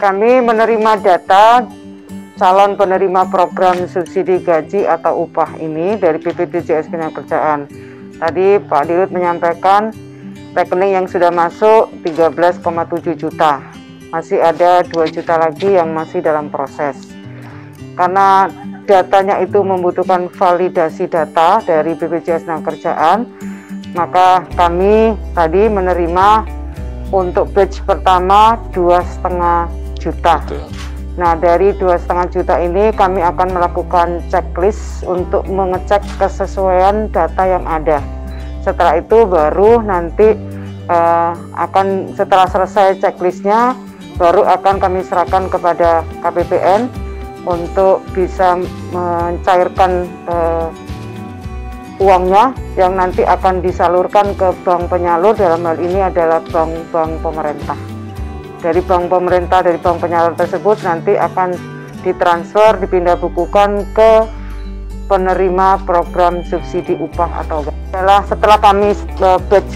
kami menerima data calon penerima program subsidi gaji atau upah ini dari BPJS Ketenagakerjaan. Tadi Pak Dirut menyampaikan rekening yang sudah masuk 13,7 juta. Masih ada 2 juta lagi yang masih dalam proses. Karena datanya itu membutuhkan validasi data dari BPJS Ketenagakerjaan, maka kami tadi menerima untuk batch pertama 2,5 juta. Nah, dari 2,5 juta ini kami akan melakukan checklist untuk mengecek kesesuaian data yang ada. Setelah itu baru nanti setelah selesai checklistnya, baru akan kami serahkan kepada KPPN untuk bisa mencairkan uangnya yang nanti akan disalurkan ke bank penyalur. Dalam hal ini adalah bank pemerintah. Dari bank pemerintah, dari bank penyalur tersebut nanti akan ditransfer, dipindah bukukan ke penerima program subsidi upah atau setelah kami batch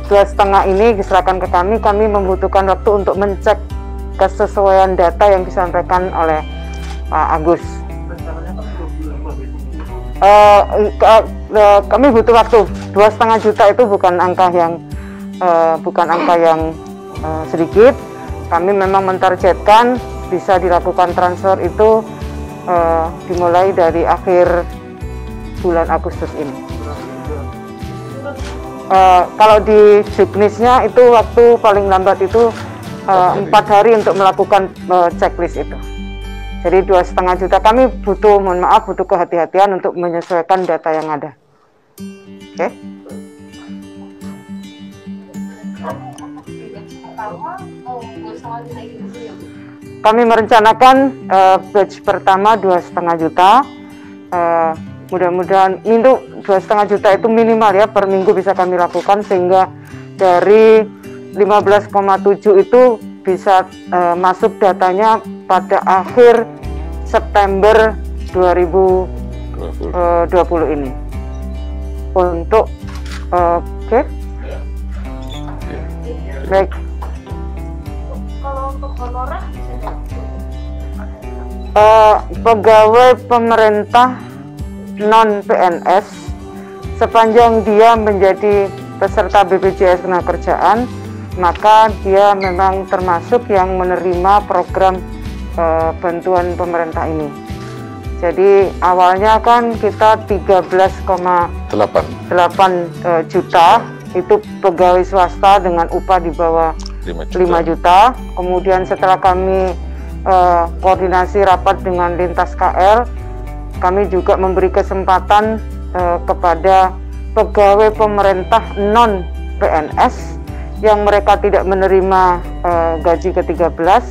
2,5 ini diserahkan ke kami membutuhkan waktu untuk mencek kesesuaian data yang disampaikan oleh Pak Agus. Kami butuh waktu. 2,5 juta itu bukan angka yang sedikit. Kami memang mentargetkan bisa dilakukan transfer itu dimulai dari akhir bulan Agustus ini. Kalau di juknisnya itu waktu paling lambat itu 4 hari untuk melakukan checklist itu. Jadi 2,5 juta kami butuh kehati-hatian untuk menyesuaikan data yang ada. Oke? Kami merencanakan batch pertama 2,5 juta. Mudah-mudahan itu 2,5 juta itu minimal ya, per minggu bisa kami lakukan, sehingga dari 15,7 itu bisa masuk datanya pada akhir September 2020 ini. Untuk oke. Baik. Kalau untuk honorer pegawai pemerintah non PNS sepanjang dia menjadi peserta BPJS Ketenagakerjaan, maka dia memang termasuk yang menerima program bantuan pemerintah ini. Jadi awalnya kan kita 13,8 juta itu pegawai swasta dengan upah di bawah 5 juta. Kemudian setelah kami koordinasi rapat dengan lintas KL, kami juga memberi kesempatan kepada pegawai pemerintah non PNS yang mereka tidak menerima gaji ke-13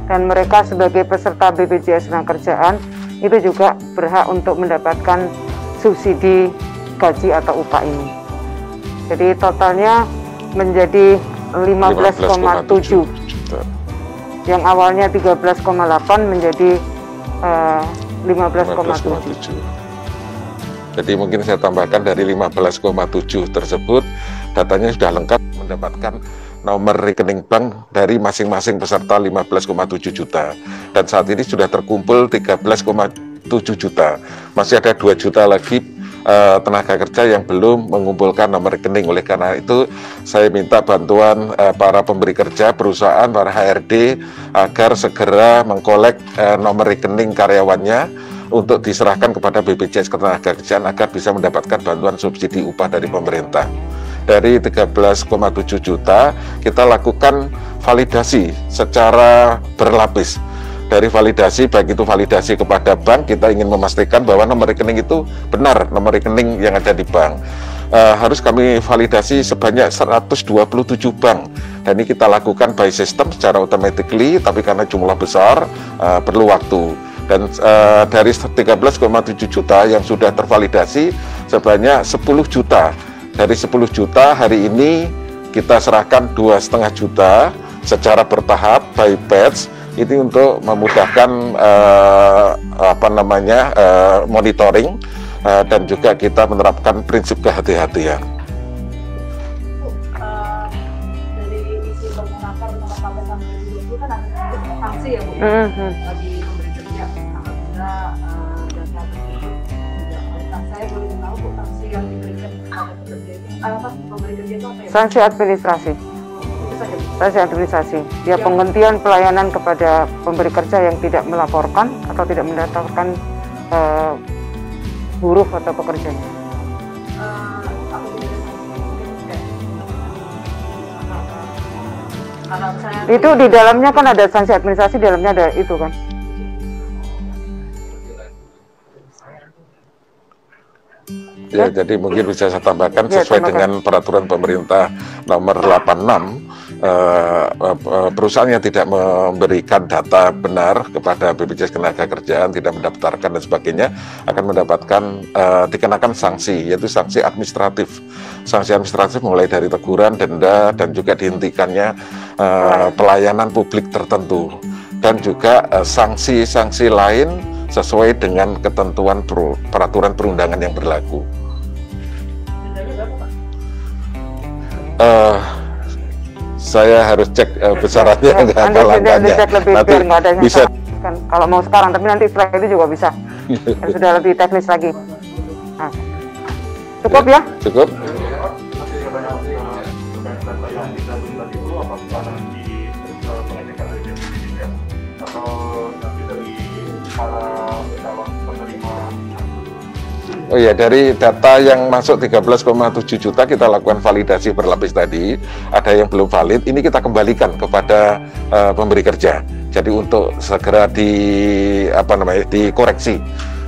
dan mereka sebagai peserta BPJS Ketenagakerjaan itu juga berhak untuk mendapatkan subsidi gaji atau upah ini. Jadi totalnya menjadi 15,7 yang awalnya 13,8 menjadi 15,7. Jadi mungkin saya tambahkan dari 15,7 tersebut datanya sudah lengkap, mendapatkan nomor rekening bank dari masing-masing peserta 15,7 juta, dan saat ini sudah terkumpul 13,7 juta. Masih ada 2 juta lagi tenaga kerja yang belum mengumpulkan nomor rekening. Oleh karena itu saya minta bantuan para pemberi kerja, perusahaan, para HRD agar segera mengkolek nomor rekening karyawannya untuk diserahkan kepada BPJS Ketenagakerjaan agar bisa mendapatkan bantuan subsidi upah dari pemerintah. Dari 13,7 juta kita lakukan validasi secara berlapis. Dari validasi, baik itu validasi kepada bank, kita ingin memastikan bahwa nomor rekening itu benar nomor rekening yang ada di bank. Harus kami validasi sebanyak 127 bank, dan ini kita lakukan by system secara automatically, tapi karena jumlah besar perlu waktu. Dan dari 13,7 juta yang sudah tervalidasi sebanyak 10 juta. Dari 10 juta hari ini kita serahkan 2,5 juta secara bertahap by batch. Ini untuk memudahkan monitoring dan juga kita menerapkan prinsip kehati-hatian. Dari isi permenaker nomor 14 sampai 20 itu kan sanksi ya Bu ya, bagi pemberi kerja apabila data tersebut tidak valid. Saya boleh tahu Bu, sanksi yang diberikan kepada pekerja itu apa? Pemberi kerja itu apa ya? Sanksi administrasi. Itu saja Bu. Sanksi administrasi. Ya, penghentian pelayanan kepada pemberi kerja yang tidak melaporkan atau tidak mendaftarkan buruh atau pekerjanya. Itu di dalamnya kan ada sanksi administrasi, di dalamnya ada itu kan. Ya, jadi mungkin bisa saya tambahkan sesuai dengan peraturan pemerintah nomor 86, perusahaan yang tidak memberikan data benar kepada BPJS Ketenagakerjaan, tidak mendaftarkan dan sebagainya akan mendapatkan dikenakan sanksi, yaitu sanksi administratif. Sanksi administratif mulai dari teguran, denda, dan juga dihentikannya pelayanan publik tertentu, dan juga sanksi-sanksi lain sesuai dengan ketentuan peraturan perundangan yang berlaku. Saya harus cek besarannya, nggak ada langkahnya. Nanti bisa kan, kalau mau sekarang, tapi nanti setelah itu juga bisa. Sudah lebih teknis lagi. Nah, cukup ya? Cukup. Oh ya, dari data yang masuk 13,7 juta kita lakukan validasi berlapis tadi. Ada yang belum valid, ini kita kembalikan kepada pemberi kerja. Jadi untuk segera dikoreksi.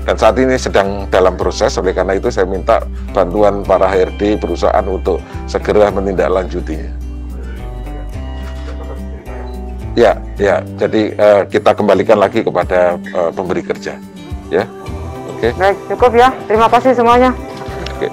Dan saat ini sedang dalam proses, oleh karena itu saya minta bantuan para HRD perusahaan untuk segera menindaklanjutinya. Ya, jadi kita kembalikan lagi kepada pemberi kerja. Ya. Oke. Baik, cukup ya. Terima kasih semuanya. Oke.